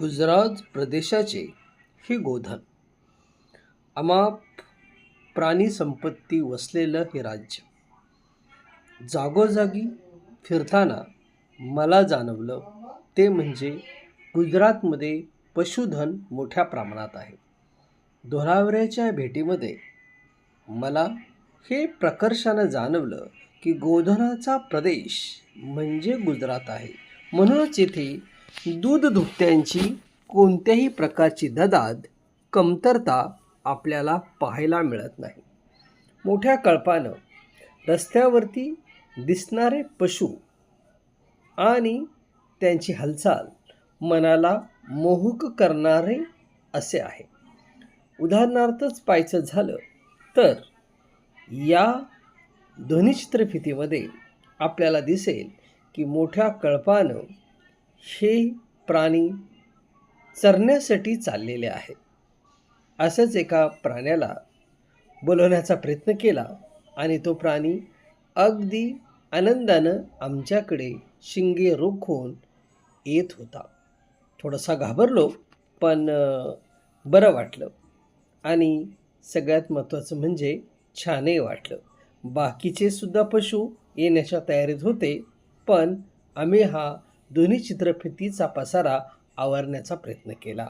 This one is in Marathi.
गुजरात प्रदेशाचे हे गोधन अमाप प्राणी संपत्ती वसलेलं हे राज्य. जागोजागी फिरताना मला जाणवलं ते म्हणजे गुजरातमध्ये पशुधन मोठ्या प्रमाणात आहे. दोरावऱ्याच्या भेटीमध्ये मला हे प्रकर्षानं जाणवलं की गोधनाचा प्रदेश म्हणजे गुजरात आहे. म्हणूनच येथे दूध दुभत्यांची कोणत्याही प्रकारची ददाद कमतरता आपल्याला पाहायला मिळत नाही. मोठ्या कळपानं रस्त्यावरती दिसणारे पशु आणि त्यांची हालचाल मनाला मोहक करणारे असे आहे. उदाहरणार्थच पाहायचं झालं तर या ध्वनिचित्रफितीमध्ये आपल्याला दिसेल की मोठ्या कळपानं हे प्राणी चरण्यासाठी चाललेले आहेत. असंच एका प्राण्याला बोलवण्याचा प्रयत्न केला आणि तो प्राणी अगदी आनंदानं आमच्याकडे शिंगे रोखून येत होता. थोडासा घाबरलो, पण बरं वाटलं आणि सगळ्यात महत्त्वाचं म्हणजे छानही वाटलं. बाकीचे सुद्धा पशु येण्याच्या तयारीत होते, पण आम्ही हा ध्वनिचित्रफितीचा पसारा आवरण्याचा प्रयत्न केला.